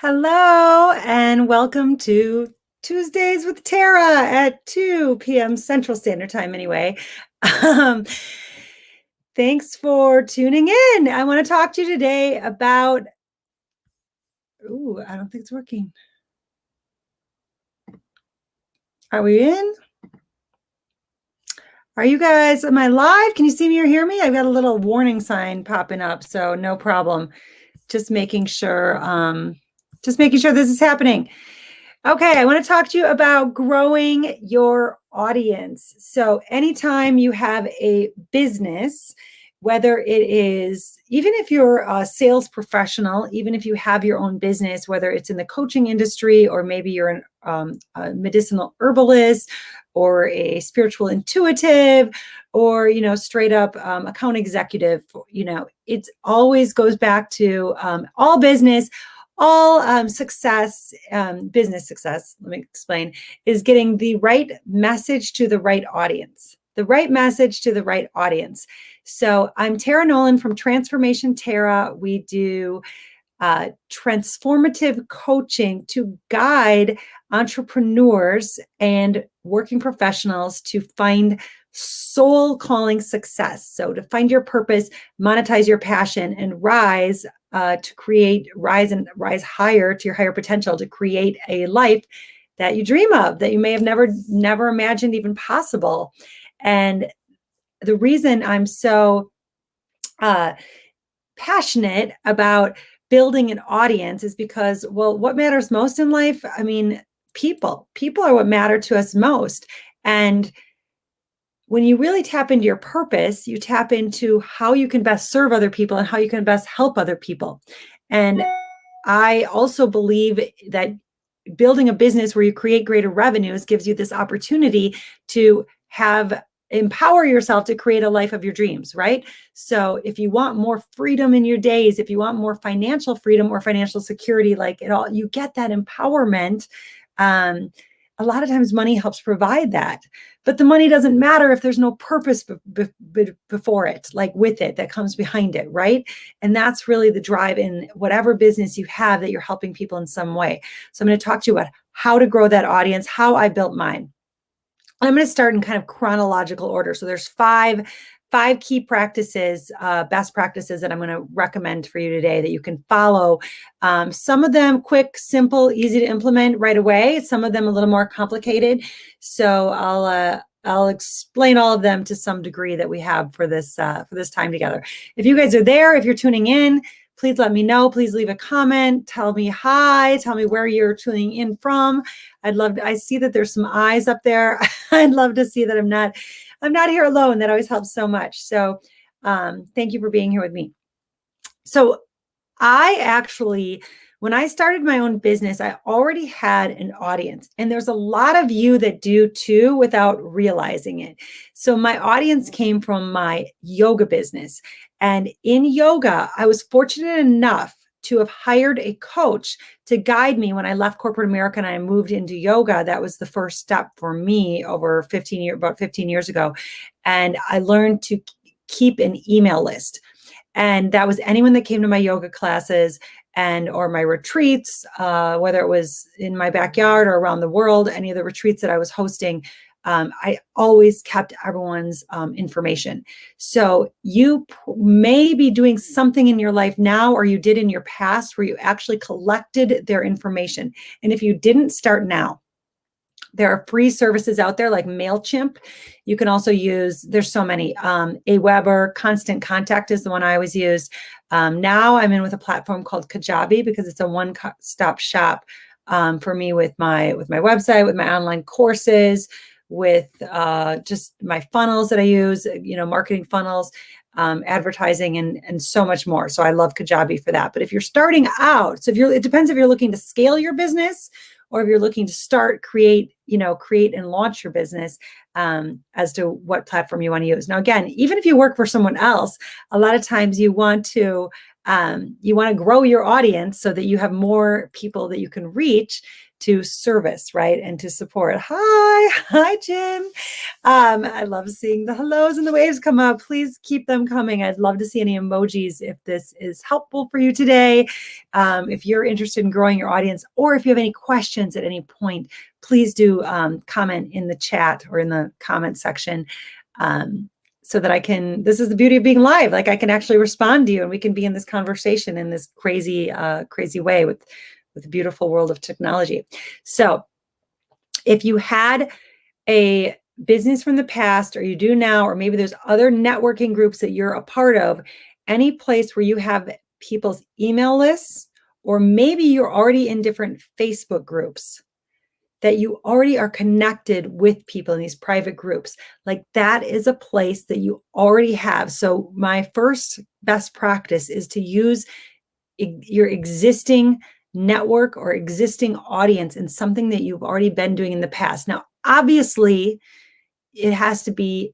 Hello and welcome to Tuesdays with Tara at 2 p.m. Central Standard Time anyway. Um, Thanks for tuning in. I want to talk to you today about, I don't think it's working. Are we in? Are you guys, am I live? Can you see me or hear me? I've got a little warning sign popping up, so no problem. Just making sure this is happening. Okay, I want to talk to you about growing your audience. So anytime you have a business, whether it is, even if you're a sales professional, even if you have your own business, whether it's in the coaching industry or maybe you're a medicinal herbalist or a spiritual intuitive or, straight up account executive, it always goes back to all business. All success, business success, let me explain, is getting the right message to the right audience. The right message to the right audience. So I'm Tara Nolan from Transformation Tara. We do transformative coaching to guide entrepreneurs and working professionals to find soul calling success. So to find your purpose, monetize your passion, and rise higher to your higher potential to create a life that you dream of, that you may have never imagined even possible. And the reason I'm so passionate about building an audience is because, well, what matters most in life? I mean, people are what matter to us most. And when you really tap into your purpose, you tap into how you can best serve other people and how you can best help other people. And I also believe that building a business where you create greater revenues gives you this opportunity to empower yourself to create a life of your dreams, right? So if you want more freedom in your days, if you want more financial freedom or financial security, like it all, you get that empowerment. A lot of times money helps provide that, but the money doesn't matter if there's no purpose before it, like with it, that comes behind it, right? And that's really the drive in whatever business you have, that you're helping people in some way. So I'm going to talk to you about how to grow that audience, how I built mine. I'm going to start in kind of chronological order. So there's five key practices, best practices that I'm going to recommend for you today that you can follow. Some of them quick, simple, easy to implement right away. Some of them a little more complicated. So I'll explain all of them to some degree that we have for this time together. If you guys are there, if you're tuning in, please let me know. Please leave a comment. Tell me hi. Tell me where you're tuning in from. I see that there's some eyes up there. I'd love to see that I'm not here alone. That always helps so much. So thank you for being here with me. So when I started my own business, I already had an audience, and there's a lot of you that do too without realizing it. So my audience came from my yoga business. And in yoga, I was fortunate enough to have hired a coach to guide me when I left corporate America and I moved into yoga. That was the first step for me about 15 years ago. And I learned to keep an email list. And that was anyone that came to my yoga classes or my retreats, whether it was in my backyard or around the world, any of the retreats that I was hosting. I always kept everyone's information. So you may be doing something in your life now, or you did in your past, where you actually collected their information. And if you didn't, start now. There are free services out there like MailChimp. You can also use, there's so many. Aweber, Constant Contact is the one I always used. Now I'm in with a platform called Kajabi because it's a one-stop shop for me with my website, with my online courses, with just my funnels that I use, marketing funnels, advertising, and so much more. So I love Kajabi for that. But if you're starting out, it depends if you're looking to scale your business or if you're looking to create and launch your business, as to what platform you want to use. Now, again, even if you work for someone else, a lot of times you want to grow your audience so that you have more people that you can reach to service, right? And to support. Hi, Jim. I love seeing the hellos and the waves come up. Please keep them coming. I'd love to see any emojis if this is helpful for you today. If you're interested in growing your audience, or if you have any questions at any point, please do comment in the chat or in the comment section. So that I can, this is the beauty of being live. Like I can actually respond to you and we can be in this conversation in this crazy, crazy way with the beautiful world of technology. So if you had a business from the past, or you do now, or maybe there's other networking groups that you're a part of, any place where you have people's email lists, or maybe you're already in different Facebook groups, that you already are connected with people in these private groups, like that is a place that you already have. So my first best practice is to use your existing network or existing audience in something that you've already been doing in the past. Now, obviously, it has to be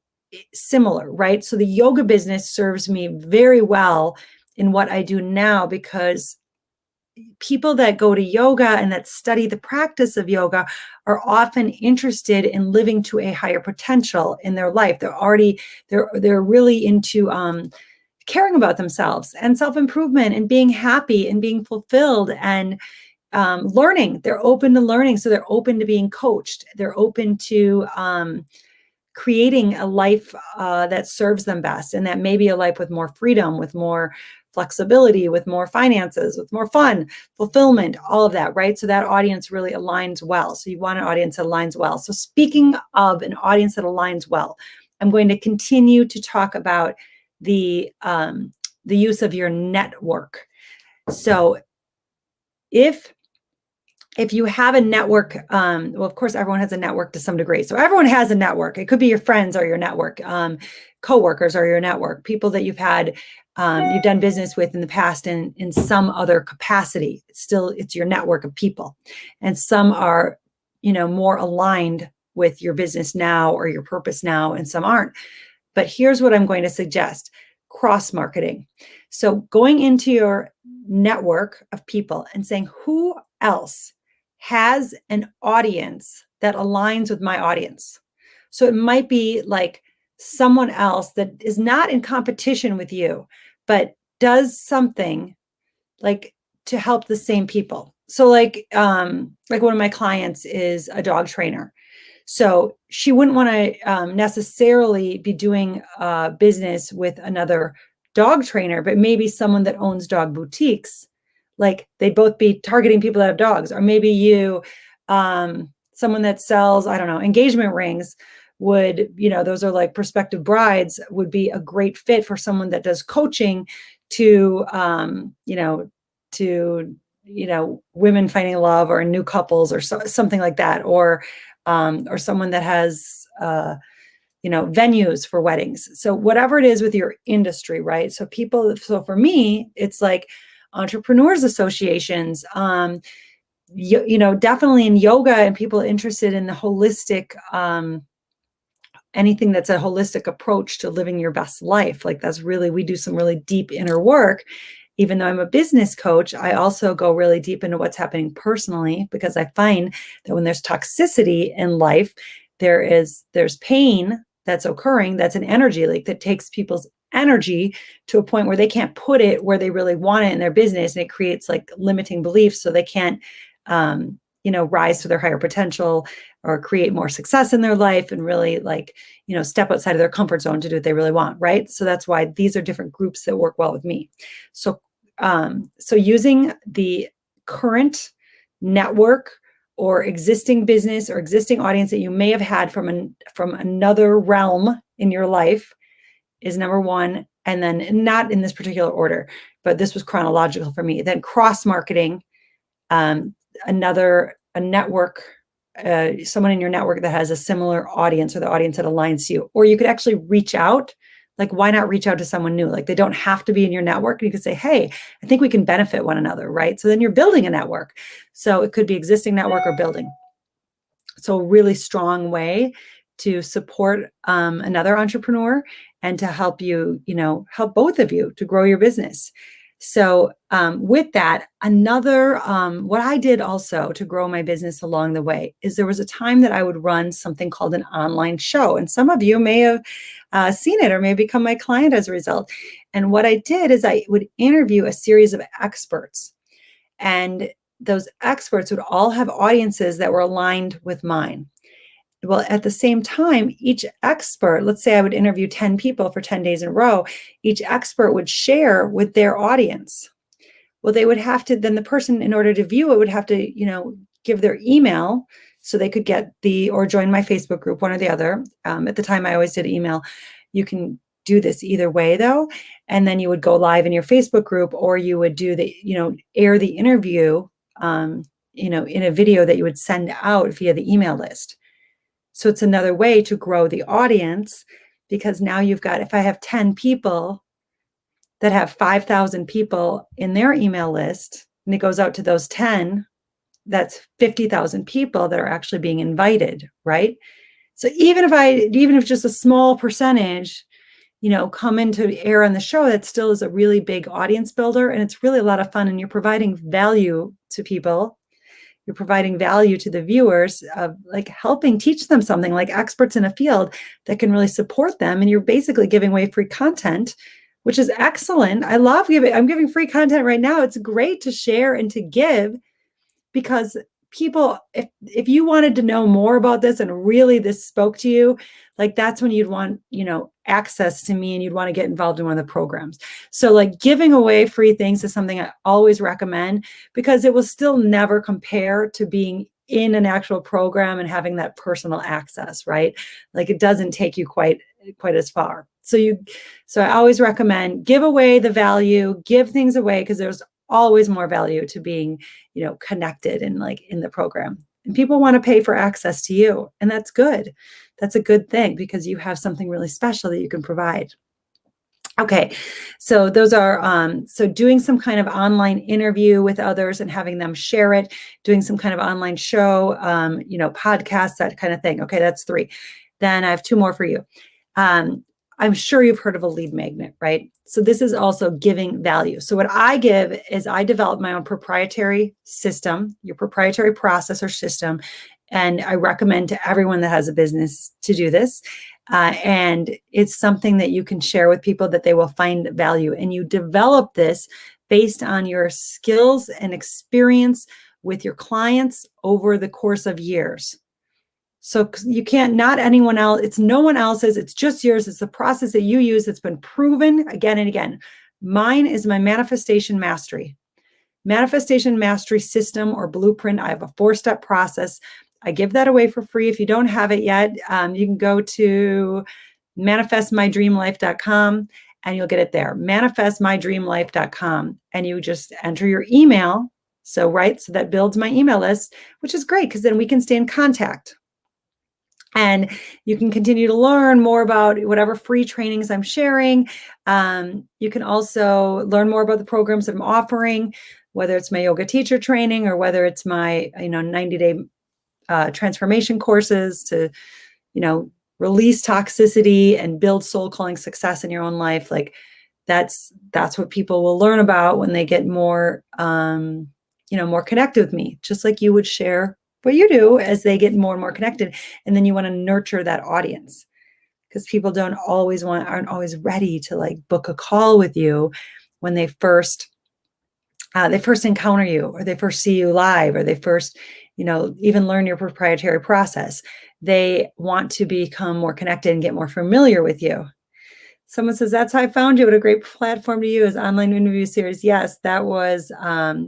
similar, right? So the yoga business serves me very well in what I do now, because people that go to yoga and that study the practice of yoga are often interested in living to a higher potential in their life. They're really into caring about themselves and self-improvement and being happy and being fulfilled and learning. They're open to learning. So they're open to being coached. They're open to creating a life that serves them best. And that may be a life with more freedom, with more flexibility, with more finances, with more fun, fulfillment, all of that, right? So that audience really aligns well. So you want an audience that aligns well. So speaking of an audience that aligns well, I'm going to continue to talk about the use of your network. So if you have a network, well, of course, everyone has a network to some degree. So everyone has a network. It could be your friends or your network, coworkers or your network, people that you've done business with in the past and in some other capacity. It's your network of people. And some are, more aligned with your business now or your purpose now, and some aren't. But here's what I'm going to suggest: cross-marketing. So going into your network of people and saying, who else has an audience that aligns with my audience? So it might be like someone else that is not in competition with you, but does something like to help the same people. So like one of my clients is a dog trainer. So she wouldn't want to necessarily be doing business with another dog trainer, but maybe someone that owns dog boutiques. Like they'd both be targeting people that have dogs. Or maybe someone that sells, I don't know, engagement rings would, those are like prospective brides, would be a great fit for someone that does coaching to, women finding love or new couples or something like that. Or someone that has, venues for weddings. So whatever it is with your industry, right? So for me, it's like entrepreneurs associations, definitely in yoga, and people interested in the holistic, anything that's a holistic approach to living your best life. Like we do some really deep inner work. Even though I'm a business coach, I also go really deep into what's happening personally, because I find that when there's toxicity in life, there's pain that's occurring. That's an energy leak that takes people's energy to a point where they can't put it where they really want it in their business. And it creates like limiting beliefs. So they can't, rise to their higher potential or create more success in their life and really step outside of their comfort zone to do what they really want. Right. So that's why these are different groups that work well with me. So using the current network or existing business or existing audience that you may have had from another realm in your life is number one. And then, not in this particular order, but this was chronological for me. Then cross-marketing, a network, someone in your network that has a similar audience, or the audience that aligns to you. Or you could actually reach out. Like, why not reach out to someone new? Like, they don't have to be in your network. You could say, hey, I think we can benefit one another, right? So then you're building a network. So it could be existing network or building. So a really strong way to support another entrepreneur and to help you, help both of you to grow your business. So with that, what I did also to grow my business along the way is there was a time that I would run something called an online show. And some of you may have seen it or may become my client as a result. And what I did is I would interview a series of experts. And those experts would all have audiences that were aligned with mine. Well, at the same time, each expert, let's say I would interview 10 people for 10 days in a row, each expert would share with their audience. Well, they would have to, then the person, in order to view it, would have to, give their email so they could get or join my Facebook group, one or the other. At the time, I always did email. You can do this either way, though. And then you would go live in your Facebook group, or you would do air the interview, in a video that you would send out via the email list. So it's another way to grow the audience, because now you've got, if I have 10 people that have 5,000 people in their email list, and it goes out to those 10, that's 50,000 people that are actually being invited, right? So even if just a small percentage, come into air on the show, that still is a really big audience builder. And it's really a lot of fun. And you're providing value to people. You're providing value to the viewers of helping teach them something, like experts in a field that can really support them. And you're basically giving away free content, which is excellent. I love I'm giving free content right now. It's great to share and to give, because people, if you wanted to know more about this and really this spoke to you, that's when you'd want, access to me, and you'd want to get involved in one of the programs. So giving away free things is something I always recommend, because it will still never compare to being in an actual program and having that personal access, right? It doesn't take you quite as far. So I always recommend give away the value, give things away, because there's always more value to being, connected and in the program. And people want to pay for access to you. And that's good. That's a good thing, because you have something really special that you can provide. Okay, so those are, so doing some kind of online interview with others and having them share it, doing some kind of online show, podcasts, that kind of thing. Okay, that's 3. Then I have 2 more for you. I'm sure you've heard of a lead magnet, right? So this is also giving value. So what I give is I develop my own proprietary system, your proprietary process or system. And I recommend to everyone that has a business to do this. And it's something that you can share with people that they will find value. And you develop this based on your skills and experience with your clients over the course of years. So you can't, not anyone else, it's no one else's, it's just yours. It's the process that you use that's been proven again and again. Mine is my manifestation mastery system or blueprint. I have a 4-step process. I give that away for free. If you don't have it yet, you can go to manifestmydreamlife.com and you'll get it there. Manifestmydreamlife.com, and you just enter your email. So that builds my email list, which is great, because then we can stay in contact. And you can continue to learn more about whatever free trainings I'm sharing. You can also learn more about the programs that I'm offering, whether it's my yoga teacher training or whether it's my 90-day transformation courses to release toxicity and build soul calling success in your own life. That's what people will learn about when they get more more connected with me, just like you would share what you do as they get more and more connected. And then you want to nurture that audience, because people aren't always ready to book a call with you when they first encounter you, or they first see you live, or they first, even learn your proprietary process. They want to become more connected and get more familiar with you. Someone says, that's how I found you. What a great platform to use. Online interview series. Yes, that was,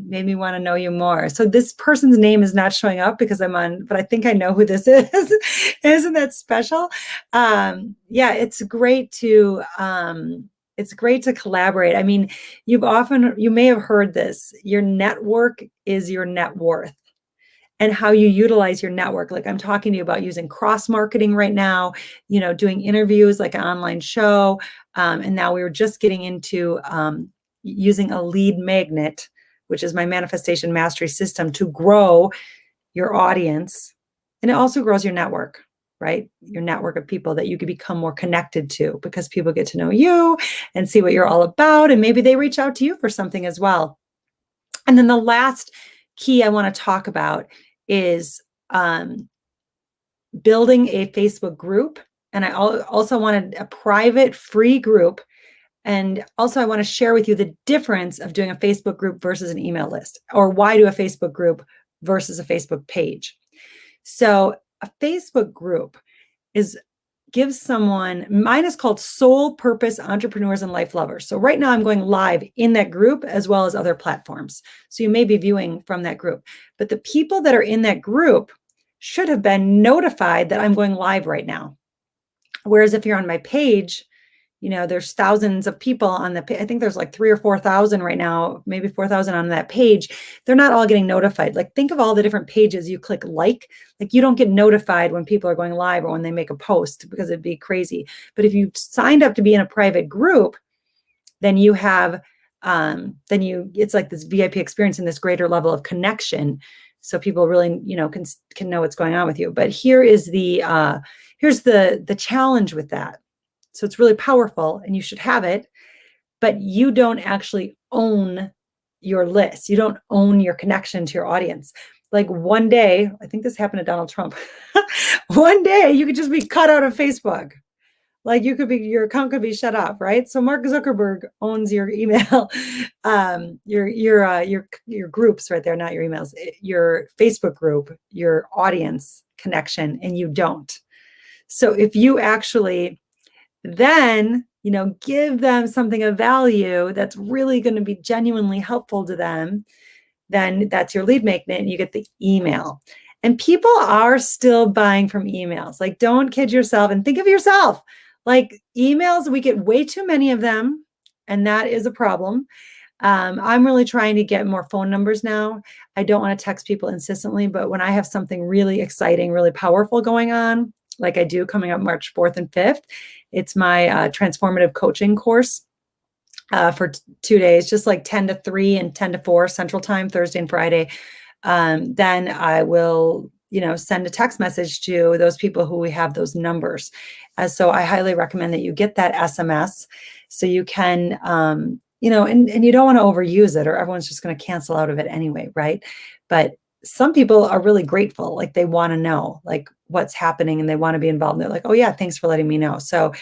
made me want to know you more. So this person's name is not showing up because I'm on, but I think I know who this is. Isn't that special? Yeah, it's great to collaborate. I mean, you may have heard this. Your network is your net worth. And how you utilize your network. I'm talking to you about using cross-marketing right now, doing interviews like an online show. And now we were just getting into using a lead magnet, which is my manifestation mastery system, to grow your audience. And it also grows your network, right? Your network of people that you can become more connected to, because people get to know you and see what you're all about. And maybe they reach out to you for something as well. And then the last key I want to talk about is building a Facebook group. And I also wanted a private free group. And also I want to share with you the difference of doing a Facebook group versus an email list, or why do a Facebook group versus a Facebook page. So a Facebook group gives someone, mine is called Soul Purpose Entrepreneurs and Life Lovers. So right now I'm going live in that group as well as other platforms. So you may be viewing from that group, but the people that are in that group should have been notified that I'm going live right now. Whereas if you're on my page, there's thousands of people on the page. I think there's like 3,000 or 4,000 right now, maybe 4,000 on that page. They're not all getting notified. Like, think of all the different pages you click like you don't get notified when people are going live or when they make a post, because it'd be crazy. But if you signed up to be in a private group, then you have, it's like this VIP experience and this greater level of connection. So people really, can know what's going on with you. But here's the challenge with that. So it's really powerful and you should have it, but you don't actually own your list. You don't own your connection to your audience. Like one day, I think this happened to Donald Trump. One day you could just be cut out of Facebook. Like your account could be shut off, right? So Mark Zuckerberg owns your email, your groups right there, not your emails, your Facebook group, your audience connection, and you don't. So if you actually then, give them something of value that's really going to be genuinely helpful to them, then that's your lead magnet and you get the email. And people are still buying from emails. Like, don't kid yourself and think of yourself. Like, emails, we get way too many of them, and that is a problem. I'm really trying to get more phone numbers now. I don't want to text people insistently, but when I have something really exciting, really powerful going on, like I do coming up March 4th and 5th, it's my transformative coaching course for 2 days, just like 10 to 3 and 10 to 4 Central Time, Thursday and Friday. Then I will, send a text message to those people who we have those numbers. So I highly recommend that you get that SMS so you can, and you don't want to overuse it or everyone's just going to cancel out of it anyway, right? But some people are really grateful. Like, they want to know like what's happening and they want to be involved. And they're like, oh yeah, thanks for letting me know. So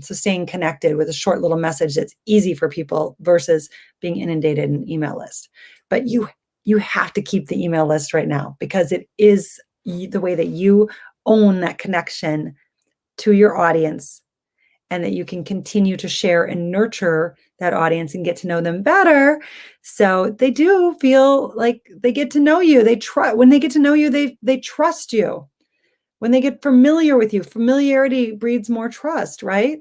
staying connected with a short little message that's easy for people versus being inundated in an email list. But you have to keep the email list right now, because it is the way that you own that connection to your audience, and that you can continue to share and nurture that audience and get to know them better. So they do feel like they get to know you. When they get to know you, they trust you. When they get familiar with you, familiarity breeds more trust, right?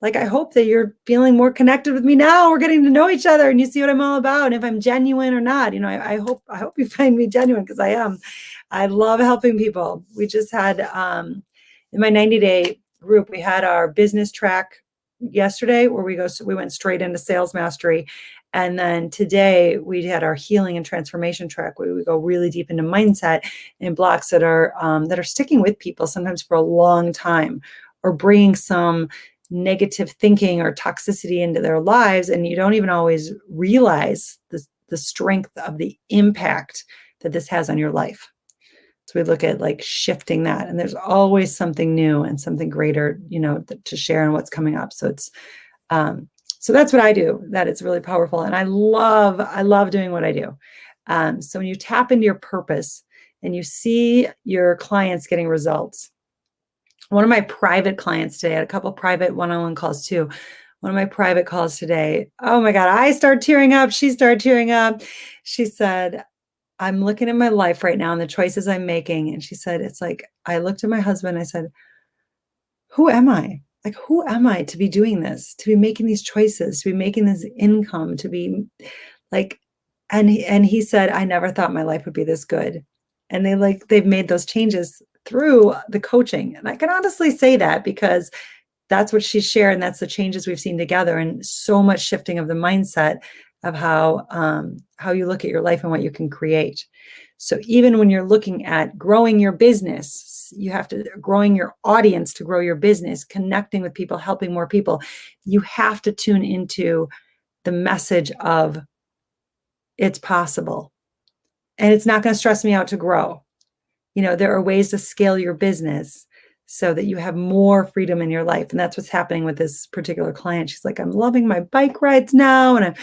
Like, I hope that you're feeling more connected with me now. We're getting to know each other and you see what I'm all about and if I'm genuine or not. I hope you find me genuine, because I am. I love helping people. We just had, in my 90-day group, we had our business track yesterday where we went straight into sales mastery. And then today we had our healing and transformation track where we go really deep into mindset and blocks that are sticking with people sometimes for a long time, or bringing some negative thinking or toxicity into their lives. And you don't even always realize the strength of the impact that this has on your life. So we look at like shifting that, and there's always something new and something greater, to share and what's coming up. So it's, so that's what I do. That it's really powerful. And I love doing what I do. So when you tap into your purpose and you see your clients getting results, one of my private clients today, I had a couple private one-on-one calls too. One of my private calls today, oh my God, I started tearing up. She started tearing up. She said, I'm looking at my life right now and the choices I'm making. And she said, it's like, I looked at my husband, I said, who am I? Like, who am I to be doing this, to be making these choices, to be making this income, to be like, and he said, I never thought my life would be this good. And they've made those changes through the coaching. And I can honestly say that because that's what she shared. And that's the changes we've seen together, and so much shifting of the mindset of how you look at your life and what you can create. So even when you're looking at growing your business, you have to growing your audience to grow your business, connecting with people, helping more people. You have to tune into the message of it's possible. And it's not going to stress me out to grow. There are ways to scale your business so that you have more freedom in your life. And that's what's happening with this particular client. She's like, I'm loving my bike rides now, and I'm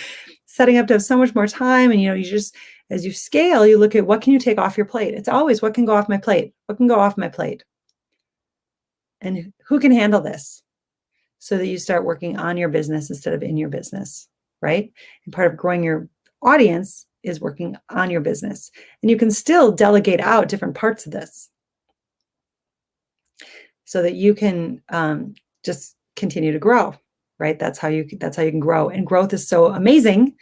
setting up to have so much more time. And, you just, as you scale, you look at what can you take off your plate? It's always what can go off my plate? What can go off my plate? And who can handle this? So that you start working on your business instead of in your business, right? And part of growing your audience is working on your business. And you can still delegate out different parts of this so that you can just continue to grow, right? That's how you can grow. And growth is so amazing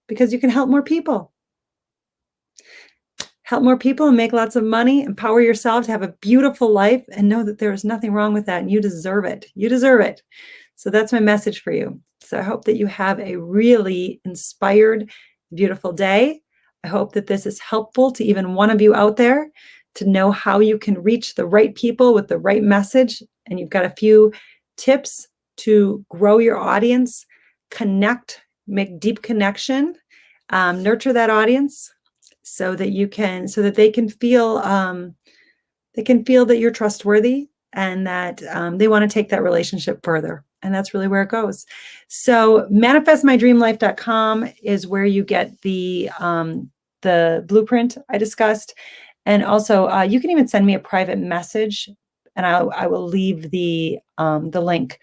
because you can help more people. Help more people and make lots of money, empower yourself to have a beautiful life, and know that there is nothing wrong with that, and you deserve it. You deserve it. So that's my message for you. So I hope that you have a really inspired, beautiful day. I hope that this is helpful to even one of you out there to know how you can reach the right people with the right message. And you've got a few tips to grow your audience, connect, make deep connection, nurture that audience so that they can feel that you're trustworthy and that they want to take that relationship further. And that's really where it goes. So manifestmydreamlife.com is where you get the blueprint I discussed. And also you can even send me a private message and I will leave the link.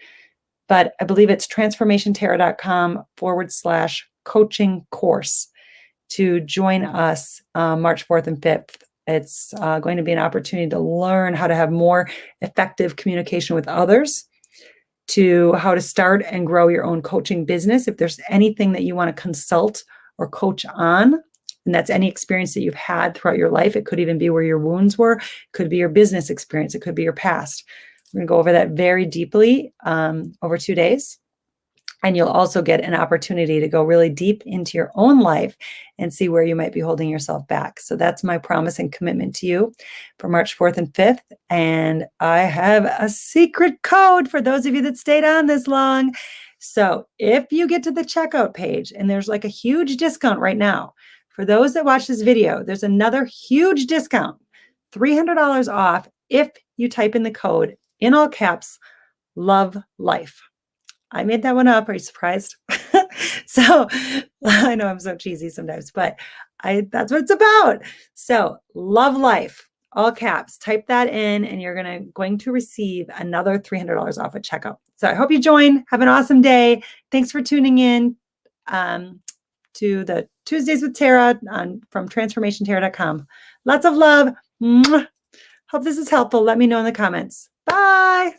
But I believe it's transformationtarot.com/coaching course to join us March 4th and 5th. It's going to be an opportunity to learn how to have more effective communication with others, to how to start and grow your own coaching business. If there's anything that you want to consult or coach on, and that's any experience that you've had throughout your life, it could even be where your wounds were, it could be your business experience, it could be your past. We're going to go over that very deeply over 2 days. And you'll also get an opportunity to go really deep into your own life and see where you might be holding yourself back. So that's my promise and commitment to you for March 4th and 5th. And I have a secret code for those of you that stayed on this long. So if you get to the checkout page, and there's like a huge discount right now, for those that watch this video, there's another huge discount, $300 off if you type in the code in all caps, Love Life. I made that one up. Are you surprised? So I know I'm so cheesy sometimes, but that's what it's about. So Love Life, all caps, type that in and you're going to receive another $300 off at checkout. So I hope you join. Have an awesome day. Thanks for tuning in to the Tuesdays with Tara from transformationtarot.com. Lots of love. Mwah. Hope this is helpful. Let me know in the comments. Bye.